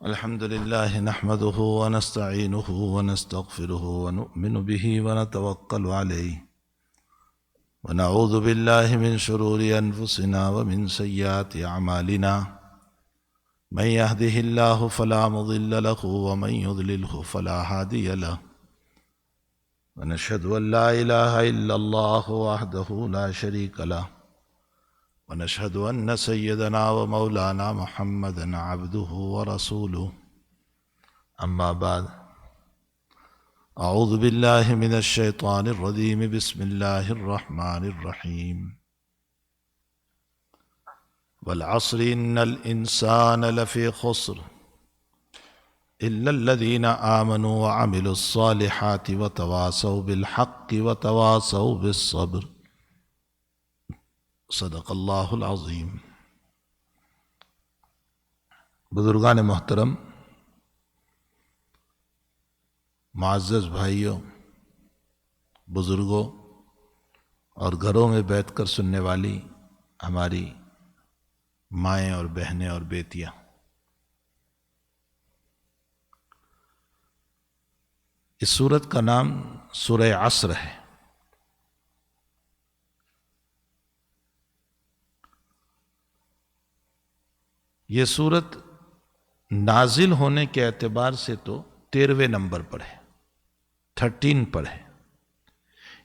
الحمد لله نحمده ونستعينه ونستغفره ونؤمن به ونتوكل عليه ونعوذ بالله من شرور أنفسنا ومن سيئات أعمالنا من يهده الله فلا مضل له ومن يضلله فلا هادي له ونشهد أن لا إله إلا الله وحده لا شريك له ونشهد أن سيدنا ومولانا محمدا عبده ورسوله أما بعد أعوذ بالله من الشيطان الرجيم بسم الله الرحمن الرحيم والعصر إن الإنسان لفي خسر إلا الذين آمنوا وعملوا الصالحات وتواصوا بالحق وتواصوا بالصبر صدق اللہ العظیم۔ بزرگان محترم، معزز بھائیوں، بزرگوں اور گھروں میں بیٹھ کر سننے والی ہماری مائیں اور بہنیں اور بیٹیاں، اس سورت کا نام سورہ عصر ہے۔ یہ سورت نازل ہونے کے اعتبار سے تو 13ویں نمبر پر ہے، 13 پر ہے،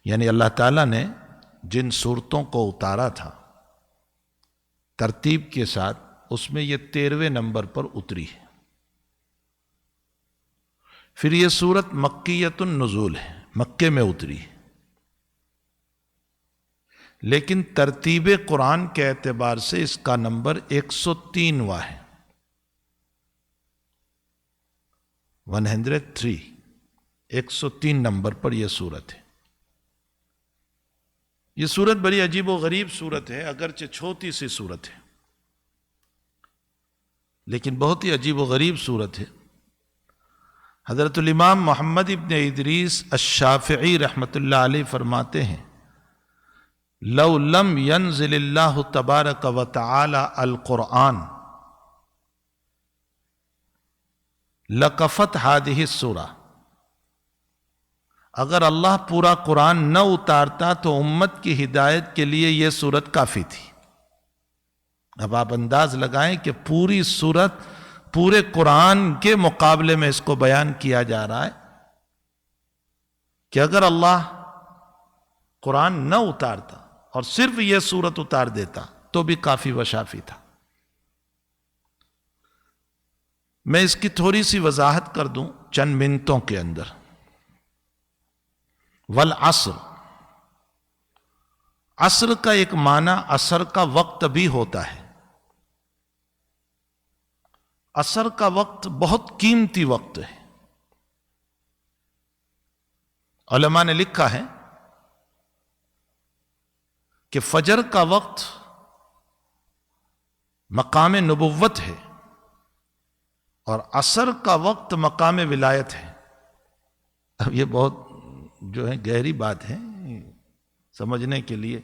یعنی اللہ تعالیٰ نے جن سورتوں کو اتارا تھا ترتیب کے ساتھ، اس میں یہ 13ویں نمبر پر اتری ہے۔ پھر یہ سورت مکیۃ النزول ہے، مکے میں اتری ہے، لیکن ترتیب قرآن کے اعتبار سے اس کا نمبر 103واں ہے، 103، 103 نمبر پر یہ سورت ہے۔ یہ سورت بڑی عجیب و غریب سورت ہے، اگرچہ چھوٹی سی سورت ہے لیکن بہت ہی عجیب و غریب سورت ہے۔ حضرت الامام محمد ابن ادریس الشافعی رحمۃ اللہ علیہ فرماتے ہیں، لو لم ينزل اللہ تبارک و تعالی القرآن لکفت هذه السورہ، اگر اللہ پورا قرآن نہ اتارتا تو امت کی ہدایت کے لیے یہ سورت کافی تھی۔ اب آپ انداز لگائیں کہ پوری سورت پورے قرآن کے مقابلے میں اس کو بیان کیا جا رہا ہے کہ اگر اللہ قرآن نہ اتارتا اور صرف یہ سورت اتار دیتا تو بھی کافی و شافی تھا۔ میں اس کی تھوڑی سی وضاحت کر دوں چند منٹوں کے اندر۔ والعصر، عصر کا ایک معنی عصر کا وقت بھی ہوتا ہے۔ عصر کا وقت بہت قیمتی وقت ہے۔ علماء نے لکھا ہے کہ فجر کا وقت مقام نبوت ہے اور عصر کا وقت مقام ولایت ہے۔ اب یہ بہت جو ہے گہری بات ہے، سمجھنے کے لیے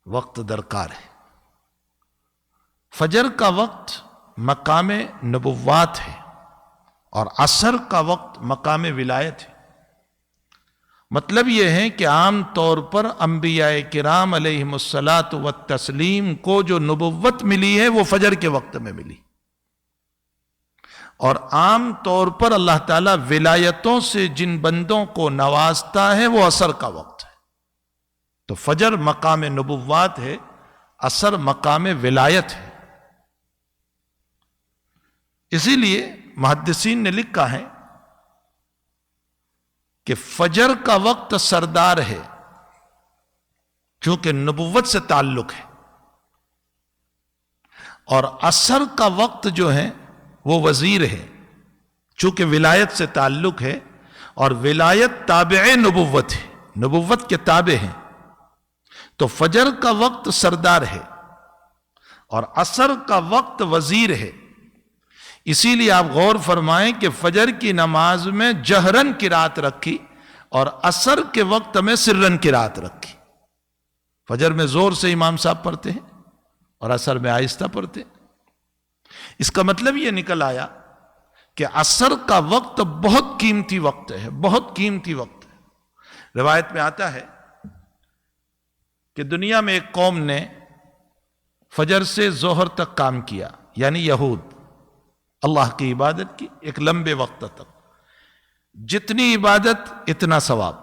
وقت درکار ہے۔ فجر کا وقت مقام نبوات ہے اور عصر کا وقت مقام ولایت ہے۔ مطلب یہ ہے کہ عام طور پر انبیاء کرام علیہم الصلاۃ والتسلیم کو جو نبوت ملی ہے وہ فجر کے وقت میں ملی، اور عام طور پر اللہ تعالیٰ ولایتوں سے جن بندوں کو نوازتا ہے وہ عصر کا وقت ہے۔ تو فجر مقام نبوات ہے، عصر مقام ولایت ہے۔ اسی لیے محدثین نے لکھا ہے کہ فجر کا وقت سردار ہے چونکہ نبوت سے تعلق ہے، اور عصر کا وقت جو ہے وہ وزیر ہے چونکہ ولایت سے تعلق ہے، اور ولایت تابع نبوت ہے، نبوت کے تابع ہیں۔ تو فجر کا وقت سردار ہے اور عصر کا وقت وزیر ہے۔ اسی لیے آپ غور فرمائیں کہ فجر کی نماز میں جہرن قرات رکھی اور عصر کے وقت میں سرن قرات رکھی۔ فجر میں زور سے امام صاحب پڑھتے ہیں اور عصر میں آہستہ پڑھتے ہیں۔ اس کا مطلب یہ نکل آیا کہ عصر کا وقت بہت قیمتی وقت ہے، بہت قیمتی وقت ہے۔ روایت میں آتا ہے کہ دنیا میں ایک قوم نے فجر سے ظہر تک کام کیا، یعنی یہود، اللہ کی عبادت کی ایک لمبے وقت تک، جتنی عبادت اتنا ثواب۔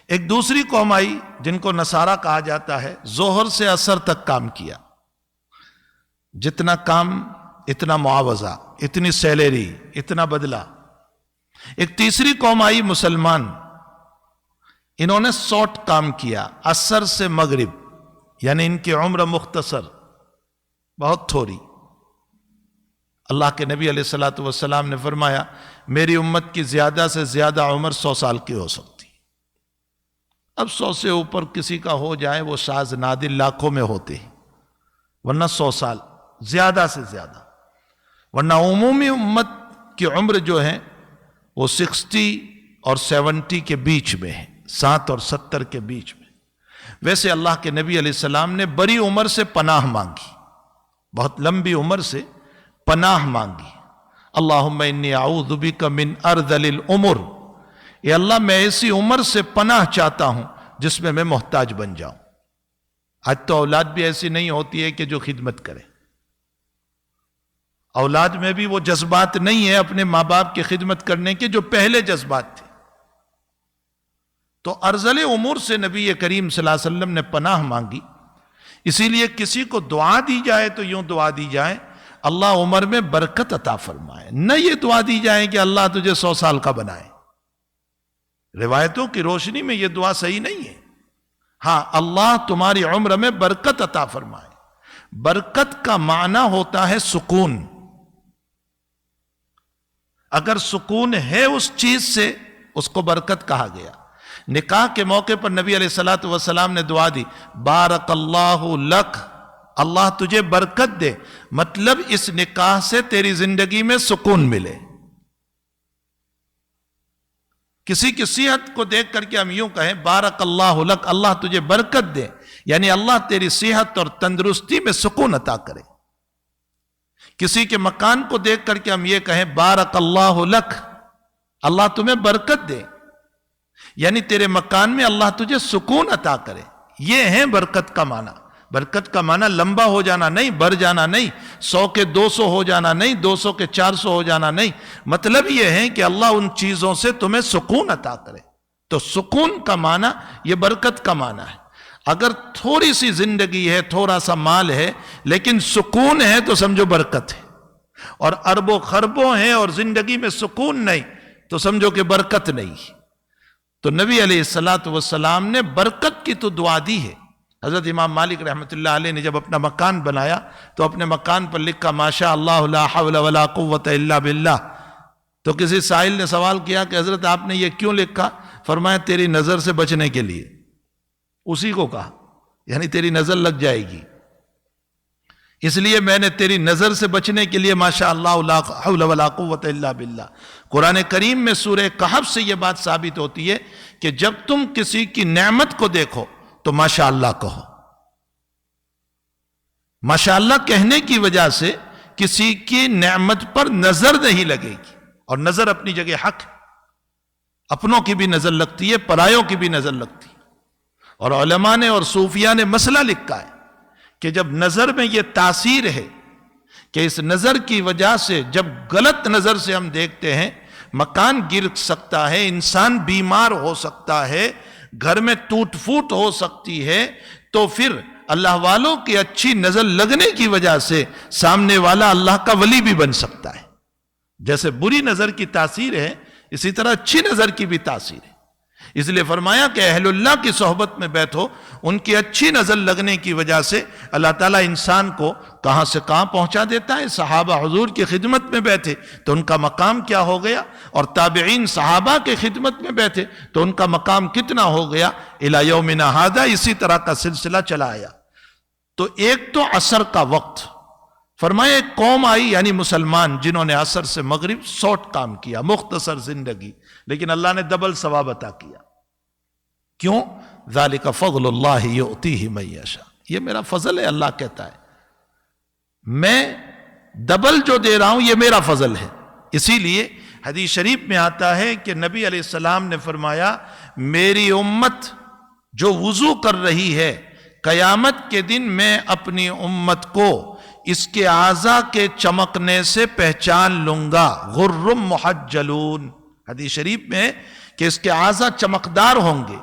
ایک دوسری قوم آئی جن کو نصارہ کہا جاتا ہے، ظہر سے عصر تک کام کیا، جتنا کام اتنا معاوضہ، اتنی سیلری، اتنا بدلہ۔ ایک تیسری قوم آئی مسلمان، انہوں نے شارٹ کام کیا، عصر سے مغرب، یعنی ان کی عمر مختصر، بہت تھوڑی۔ اللہ کے نبی علیہ الصلوۃ والسلام نے فرمایا میری امت کی زیادہ سے زیادہ عمر 100 سال کی ہو سکتی۔ اب 100 سے اوپر کسی کا ہو جائے وہ شاذ نادر، لاکھوں میں ہوتے ہیں، ورنہ 100 سال زیادہ سے زیادہ، ورنہ عمومی امت کی عمر جو ہے وہ 60 اور 70 کے بیچ میں ہے، 60 اور 70 کے بیچ میں۔ ویسے اللہ کے نبی علیہ السلام نے بڑی عمر سے پناہ مانگی، بہت لمبی عمر سے پناہ مانگی۔ اللہم انی اعوذ بک من ارذل العمر، اے اللہ میں ایسی عمر سے پناہ چاہتا ہوں جس میں محتاج بن جاؤں۔ آج تو اولاد بھی ایسی نہیں ہوتی ہے کہ جو خدمت کرے، اولاد میں بھی وہ جذبات نہیں ہے اپنے ماں باپ کی خدمت کرنے کے جو پہلے جذبات تھے۔ تو ارذل امور سے نبی کریم صلی اللہ علیہ وسلم نے پناہ مانگی۔ اسی لیے کسی کو دعا دی جائے تو یوں دعا دی جائے اللہ عمر میں برکت عطا فرمائے، نہ یہ دعا دی جائے کہ اللہ تجھے 100 سال کا بنائے۔ روایتوں کی روشنی میں یہ دعا صحیح نہیں ہے۔ ہاں، اللہ تمہاری عمر میں برکت عطا فرمائے۔ برکت کا معنی ہوتا ہے سکون۔ اگر سکون ہے اس چیز سے اس کو برکت کہا گیا۔ نکاح کے موقع پر نبی علیہ الصلوۃ والسلام نے دعا دی بارک اللہ لک، اللہ تجھے برکت دے، مطلب اس نکاح سے تیری زندگی میں سکون ملے۔ کسی کی صحت کو دیکھ کر کے ہم یوں کہیں بارک اللہ لک، اللہ تجھے برکت دے، یعنی اللہ تیری صحت اور تندرستی میں سکون عطا کرے۔ کسی کے مکان کو دیکھ کر کے ہم یہ کہیں بارک اللہ لک، اللہ تمہیں برکت دے، یعنی تیرے مکان میں اللہ تجھے سکون عطا کرے۔ یہ ہے برکت کا معنی۔ برکت کا معنی لمبا ہو جانا نہیں، بڑھ جانا نہیں، 100 کے 200 ہو جانا نہیں، 200 کے 400 ہو جانا نہیں۔ مطلب یہ ہے کہ اللہ ان چیزوں سے تمہیں سکون عطا کرے۔ تو سکون کا معنی یہ برکت کا معنی ہے۔ اگر تھوڑی سی زندگی ہے، تھوڑا سا مال ہے، لیکن سکون ہے تو سمجھو برکت ہے، اور اربوں خربوں ہیں اور زندگی میں سکون نہیں تو سمجھو کہ برکت نہیں۔ تو نبی علیہ السلام نے برکت کی تو دعا دی ہے۔ حضرت امام مالک رحمۃ اللہ علیہ نے جب اپنا مکان بنایا تو اپنے مکان پر لکھا ماشاء اللہ لا حول ولا قوت الا باللہ۔ تو کسی سائل نے سوال کیا کہ حضرت آپ نے یہ کیوں لکھا؟ فرمایا تیری نظر سے بچنے کے لیے۔ اسی کو کہا، یعنی تیری نظر لگ جائے گی، اس لیے میں نے تیری نظر سے بچنے کے لیے ماشاء اللہ لا حول ولا قوت الا باللہ۔ قرآن کریم میں سورہ کہف سے یہ بات ثابت ہوتی ہے کہ جب تم کسی کی نعمت کو دیکھو تو ماشاء اللہ کہو۔ ماشاء اللہ کہنے کی وجہ سے کسی کی نعمت پر نظر نہیں لگے گی، اور نظر اپنی جگہ حق ہے۔ اپنوں کی بھی نظر لگتی ہے، پرایوں کی بھی نظر لگتی ہے۔ اور علماء نے اور صوفیاء نے مسئلہ لکھا ہے کہ جب نظر میں یہ تاثیر ہے کہ اس نظر کی وجہ سے جب غلط نظر سے ہم دیکھتے ہیں مکان گر سکتا ہے، انسان بیمار ہو سکتا ہے، گھر میں ٹوٹ پھوٹ ہو سکتی ہے، تو پھر اللہ والوں کی اچھی نظر لگنے کی وجہ سے سامنے والا اللہ کا ولی بھی بن سکتا ہے۔ جیسے بری نظر کی تاثیر ہے، اسی طرح اچھی نظر کی بھی تاثیر ہے۔ اس لیے فرمایا کہ اہل اللہ کی صحبت میں بیٹھو، ان کی اچھی نظر لگنے کی وجہ سے اللہ تعالیٰ انسان کو کہاں سے کہاں پہنچا دیتا ہے۔ صحابہ حضور کی خدمت میں بیٹھے تو ان کا مقام کیا ہو گیا، اور تابعین صحابہ کی خدمت میں بیٹھے تو ان کا مقام کتنا ہو گیا، الی یومنا ھذا۔ اسی طرح کا سلسلہ چلا آیا۔ تو ایک تو عصر کا وقت، فرمایا ایک قوم آئی یعنی مسلمان جنہوں نے عصر سے مغرب شارٹ کام کیا، مختصر زندگی، لیکن اللہ نے ڈبل ثواب عطا کیا۔ کیوں؟ ذالک فضل اللہ یؤتیہ من یشاء، یہ میرا فضل ہے، اللہ کہتا ہے میں ڈبل جو دے رہا ہوں یہ میرا فضل ہے. اسی لیے حدیث شریف میں آتا ہے کہ نبی علیہ السلام نے فرمایا میری امت جو وضو کر رہی ہے قیامت کے دن میں اپنی امت کو اس کے اعضاء کے چمکنے سے پہچان لوں گا. غر محجلون، حدیث شریف میں کہ اس کے اعضاء چمکدار ہوں گے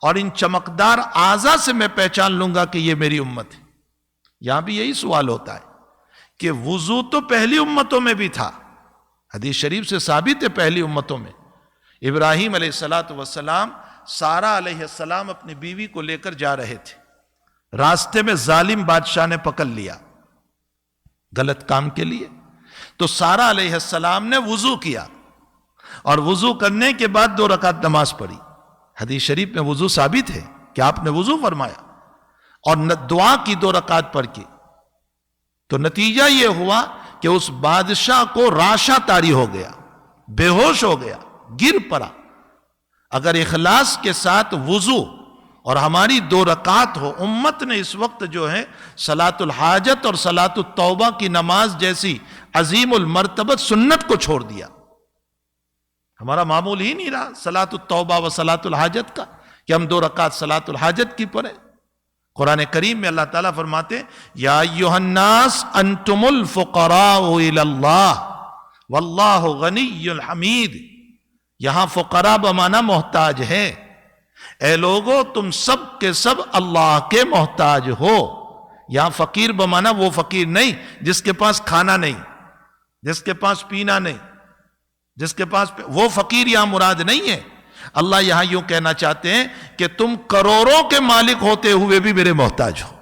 اور ان چمکدار اعضاء سے میں پہچان لوں گا کہ یہ میری امت ہے. یہاں بھی یہی سوال ہوتا ہے کہ وضو تو پہلی امتوں میں بھی تھا، حدیث شریف سے ثابت ہے پہلی امتوں میں. ابراہیم علیہ السلام سارہ علیہ السلام اپنی بیوی کو لے کر جا رہے تھے، راستے میں ظالم بادشاہ نے پکڑ لیا غلط کام کے لیے. تو سارہ علیہ السلام نے وضو کیا اور وضو کرنے کے بعد 2 رکعت نماز پڑھی. حدیث شریف میں وضو ثابت ہے کہ آپ نے وضو فرمایا اور دعا کی 2 رکعت پڑھ کے. تو نتیجہ یہ ہوا کہ اس بادشاہ کو راشا طاری ہو گیا، بے ہوش ہو گیا، گر پڑا. اگر اخلاص کے ساتھ وضو اور ہماری 2 رکعت ہو، امت نے اس وقت جو ہے صلاۃ الحاجت اور صلاۃ التوبہ کی نماز جیسی عظیم المرتبت سنت کو چھوڑ دیا. ہمارا معمول ہی نہیں رہا صلاۃ التوبہ و صلاۃ الحاجت کا کہ ہم 2 رکعت صلاۃ الحاجت کی پڑھیں. قرآن کریم میں اللہ تعالیٰ فرماتے یا ایھا الناس انتم الفقراء الی اللہ واللہ غنی حمید. یہاں فقراء بمعنی محتاج ہے. اے لوگو تم سب کے سب اللہ کے محتاج ہو. یہاں فقیر بمعنی وہ فقیر نہیں جس کے پاس کھانا نہیں، جس کے پاس پینا نہیں، جس کے پاس وہ فقیر یہاں مراد نہیں ہے. اللہ یہاں یوں کہنا چاہتے ہیں کہ تم کروڑوں کے مالک ہوتے ہوئے بھی میرے محتاج ہو.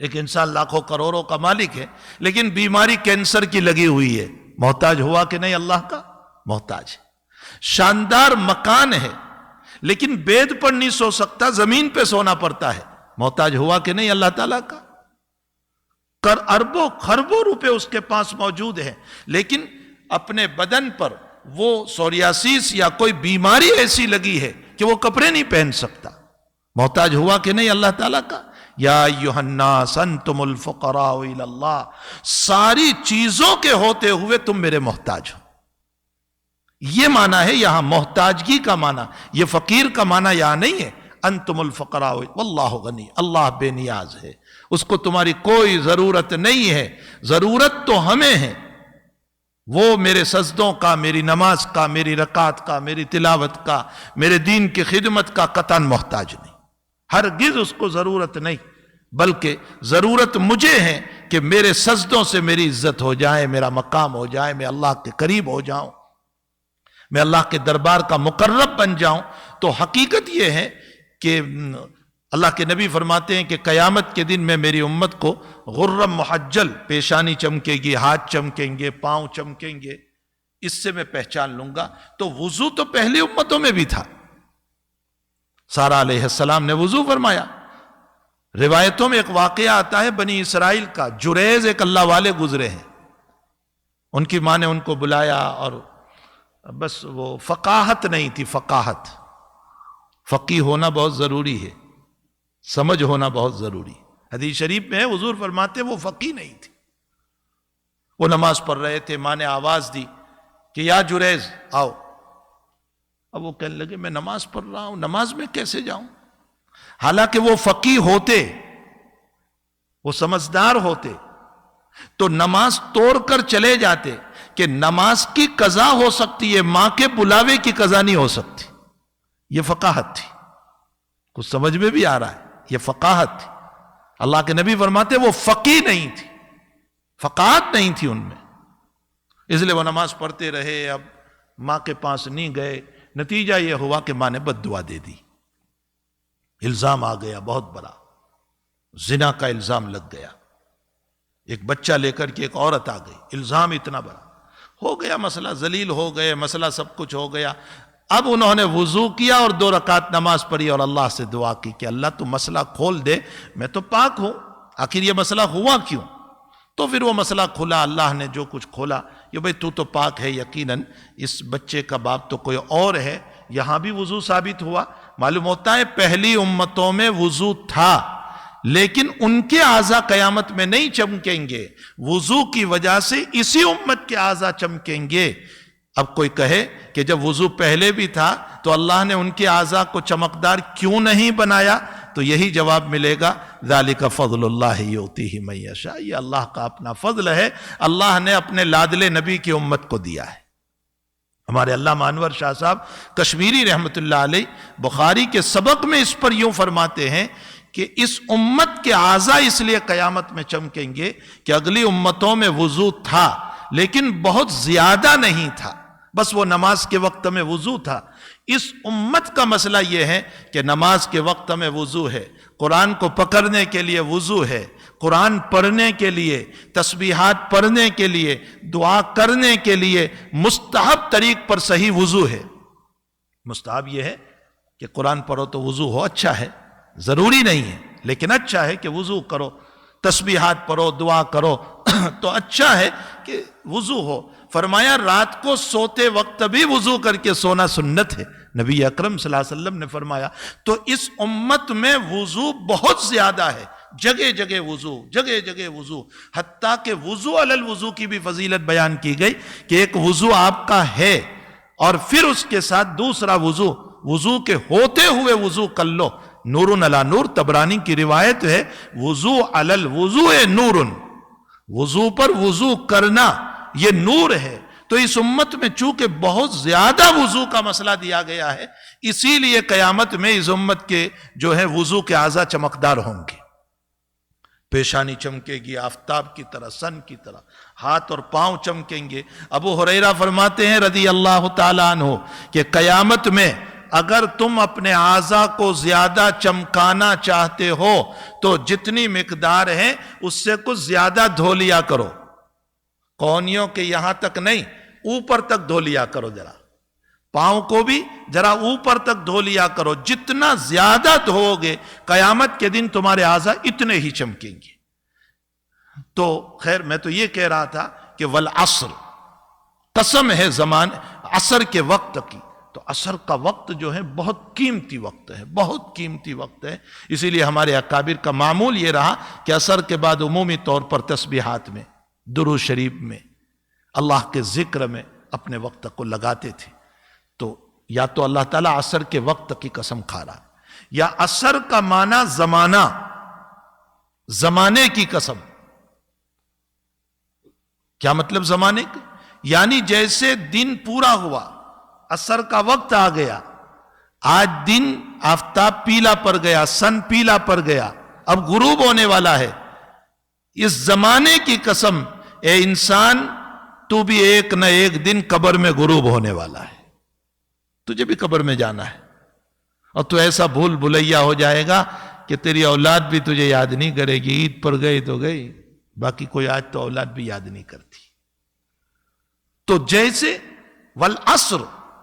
ایک انسان لاکھوں کروڑوں کا مالک ہے لیکن بیماری کینسر کی لگی ہوئی ہے، محتاج ہوا کہ نہیں؟ اللہ کا محتاج ہے. شاندار مکان ہے لیکن بیڈ پر نہیں سو سکتا، زمین پہ سونا پڑتا ہے، محتاج ہوا کہ نہیں اللہ تعالیٰ کا؟ اربوں خربوں روپے اس کے پاس موجود ہیں لیکن اپنے بدن پر وہ سوریاسیس یا کوئی بیماری ایسی لگی ہے کہ وہ کپڑے نہیں پہن سکتا، محتاج ہوا کہ نہیں اللہ تعالیٰ کا؟ یا ایھا الناس انتم الفقراء الی اللہ. ساری چیزوں کے ہوتے ہوئے تم میرے محتاج ہو. یہ معنی ہے یہاں محتاجگی کا معنی، یہ فقیر کا معنی یہاں نہیں ہے. انتم الفقراء واللہ غنی، اللہ بے نیاز ہے، اس کو تمہاری کوئی ضرورت نہیں ہے. ضرورت تو ہمیں ہے. وہ میرے سجدوں کا، میری نماز کا، میری رکعت کا، میری تلاوت کا، میرے دین کی خدمت کا قطعاً محتاج نہیں، ہرگز اس کو ضرورت نہیں. بلکہ ضرورت مجھے ہے کہ میرے سجدوں سے میری عزت ہو جائے، میرا مقام ہو جائے، میں اللہ کے قریب ہو جاؤں، میں اللہ کے دربار کا مقرب بن جاؤں. تو حقیقت یہ ہے کہ اللہ کے نبی فرماتے ہیں کہ قیامت کے دن میں میری امت کو غرم محجل، پیشانی چمکے گی، ہاتھ چمکیں گے، پاؤں چمکیں گے، اس سے میں پہچان لوں گا. تو وضو تو پہلی امتوں میں بھی تھا. سارہ علیہ السلام نے وضو فرمایا. روایتوں میں ایک واقعہ آتا ہے بنی اسرائیل کا. جریز ایک اللہ والے گزرے ہیں، ان کی ماں نے ان کو بلایا اور بس وہ فقاہت نہیں تھی. فقیہ ہونا بہت ضروری ہے، سمجھ ہونا بہت ضروری. حدیث شریف میں حضور فرماتے وہ فقیہ نہیں تھی. وہ نماز پڑھ رہے تھے، ماں نے آواز دی کہ یا جریز آؤ. اب وہ کہنے لگے میں نماز پڑھ رہا ہوں، نماز میں کیسے جاؤں؟ حالانکہ وہ فقیہ ہوتے، وہ سمجھدار ہوتے تو نماز توڑ کر چلے جاتے کہ نماز کی قضا ہو سکتی ہے، ماں کے بلاوے کی قضا نہیں ہو سکتی. یہ فقاہت تھی. کچھ سمجھ میں بھی آ رہا ہے، یہ فقاہت تھی. اللہ کے نبی فرماتے وہ فقیہ نہیں تھی، فقاہت نہیں تھی ان میں، اس لیے وہ نماز پڑھتے رہے. اب ماں کے پاس نہیں گئے، نتیجہ یہ ہوا کہ ماں نے بد دعا دے دی. الزام آ گیا بہت بڑا، زنا کا الزام لگ گیا. ایک بچہ لے کر کے ایک عورت آ گئی، الزام اتنا بڑا ہو گیا، مسئلہ ذلیل ہو گئے، مسئلہ سب کچھ ہو گیا. اب انہوں نے وضو کیا اور 2 رکعت نماز پڑھی اور اللہ سے دعا کی کہ اللہ تو مسئلہ کھول دے، میں تو پاک ہوں، آخر یہ مسئلہ ہوا کیوں؟ تو پھر وہ مسئلہ کھلا، اللہ نے جو کچھ کھولا، یہ بھئی تو پاک ہے، یقیناً اس بچے کا باپ تو کوئی اور ہے. یہاں بھی وضو ثابت ہوا. معلوم ہوتا ہے پہلی امتوں میں وضو تھا لیکن ان کے اعضا قیامت میں نہیں چمکیں گے، وضو کی وجہ سے اسی امت کے اعضا چمکیں گے۔ اب کوئی کہے کہ جب وضو پہلے بھی تھا تو اللہ نے ان کے اعضا کو چمکدار کیوں نہیں بنایا؟ تو یہی جواب ملے گا، ذالک فضل اللہ یؤتیہ من یشاء، یہ اللہ کا اپنا فضل ہے، اللہ نے اپنے لاڈلے نبی کی امت کو دیا ہے۔ ہمارے علامہ انور شاہ صاحب کشمیری رحمت اللہ علیہ بخاری کے سبق میں اس پر یوں فرماتے ہیں کہ اس امت کے اعضا اس لیے قیامت میں چمکیں گے کہ اگلی امتوں میں وضو تھا لیکن بہت زیادہ نہیں تھا، بس وہ نماز کے وقت میں وضو تھا۔ اس امت کا مسئلہ یہ ہے کہ نماز کے وقت میں وضو ہے، قرآن کو پکڑنے کے لیے وضو ہے، قرآن پڑھنے کے لیے، تسبیحات پڑھنے کے لیے، دعا کرنے کے لیے مستحب طریق پر صحیح وضو ہے۔ مستحب یہ ہے کہ قرآن پڑھو تو وضو ہو، اچھا ہے، ضروری نہیں ہے لیکن اچھا ہے کہ وضو کرو، تسبیحات پڑھو، دعا کرو تو اچھا ہے کہ وضو ہو۔ فرمایا رات کو سوتے وقت بھی وضو کر کے سونا سنت ہے، نبی اکرم صلی اللہ علیہ وسلم نے فرمایا۔ تو اس امت میں وضو بہت زیادہ ہے، جگہ جگہ وضو، جگہ جگہ وضو، حتیٰ کہ وضو علی الوضو کی بھی فضیلت بیان کی گئی کہ ایک وضو آپ کا ہے اور پھر اس کے ساتھ دوسرا وضو کے ہوتے ہوئے وضو کر لو، نور علی نور۔ طبرانی کی روایت ہے وضو علی الوضو نور، وضو پر وضو کرنا یہ نور ہے۔ تو اس امت میں چونکہ بہت زیادہ وضو کا مسئلہ دیا گیا ہے، اسی لیے قیامت میں اس امت کے جو ہے وضو کے اعضا چمکدار ہوں گے، پیشانی چمکے گی آفتاب کی طرح، سن کی طرح، ہاتھ اور پاؤں چمکیں گے۔ ابو ہریرہ فرماتے ہیں رضی اللہ تعالیٰ عنہ کہ قیامت میں اگر تم اپنے اعضا کو زیادہ چمکانا چاہتے ہو تو جتنی مقدار ہے اس سے کچھ زیادہ دھو لیا کرو، کونیوں کے یہاں تک نہیں، اوپر تک دھو لیا کرو، ذرا پاؤں کو بھی ذرا اوپر تک دھو لیا کرو، جتنا زیادہ دھو گے قیامت کے دن تمہارے اعضا اتنے ہی چمکیں گے۔ تو خیر میں تو یہ کہہ رہا تھا کہ والعصر، قسم ہے زمان عصر کے وقت کی، تو عصر کا وقت جو ہے بہت قیمتی وقت ہے، بہت قیمتی وقت ہے۔ اسی لیے ہمارے اکابر کا معمول یہ رہا کہ عصر کے بعد عمومی طور پر تسبیحات میں، درود شریف میں، اللہ کے ذکر میں اپنے وقت کو لگاتے تھے۔ تو یا تو اللہ تعالیٰ عصر کے وقت کی قسم کھا رہا، یا عصر کا معنی زمانہ، زمانے کی قسم۔ کیا مطلب زمانے کی؟ یعنی جیسے دن پورا ہوا، عصر کا وقت آ گیا، آج دن آفتاب پیلا پڑ گیا، سن پیلا پڑ گیا، اب غروب ہونے والا ہے، اس زمانے کی قسم اے انسان تو بھی ایک نہ ایک دن قبر میں غروب ہونے والا ہے، تجھے بھی قبر میں جانا ہے، اور تو ایسا بھول بھلیا ہو جائے گا کہ تیری اولاد بھی تجھے یاد نہیں کرے گی، عید پر گئی تو گئی، باقی کوئی آج تو اولاد بھی یاد نہیں کرتی۔ تو جیسے والعصر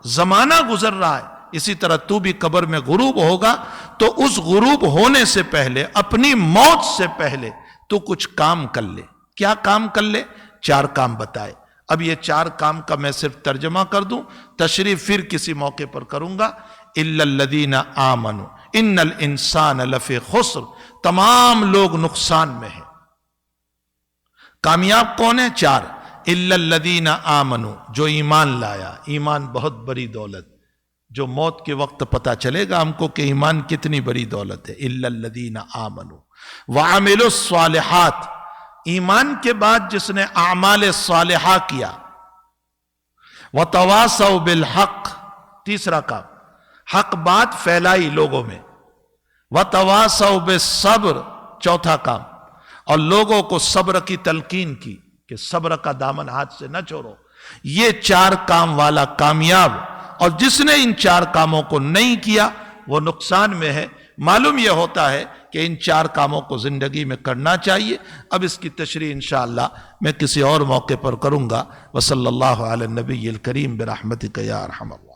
زمانہ گزر رہا ہے، اسی طرح تو بھی قبر میں غروب ہوگا، تو اس غروب ہونے سے پہلے، اپنی موت سے پہلے تو کچھ کام کر لے۔ کیا کام کر لے؟ 4 کام بتائے۔ اب یہ 4 کام کا میں صرف ترجمہ کر دوں، تشریح پھر کسی موقع پر کروں گا۔ الا الذین آمنوا ان الانسان لفی خسر، تمام لوگ نقصان میں ہیں۔ کامیاب کون ہے؟ 4۔ الا الذین آمنوا، جو ایمان لایا، ایمان بہت بڑی دولت، جو موت کے وقت پتہ چلے گا ہم کو کہ ایمان کتنی بڑی دولت ہے۔ الا الذین آمنوا وعملوا الصالحات، ایمان کے بعد جس نے اعمال صالحہ کیا، وتواصوا بالحق، تیسرا کام، حق بات پھیلائی لوگوں میں، وتواصوا بالصبر، چوتھا کام، اور لوگوں کو صبر کی تلقین کی کہ صبر کا دامن ہاتھ سے نہ چھوڑو۔ یہ 4 کام والا کامیاب، اور جس نے ان 4 کاموں کو نہیں کیا وہ نقصان میں ہے۔ معلوم یہ ہوتا ہے کہ ان 4 کاموں کو زندگی میں کرنا چاہیے۔ اب اس کی تشریح انشاءاللہ میں کسی اور موقع پر کروں گا۔ وصلی اللہ علی النبی الکریم برحمتک یا ارحم الراحمین۔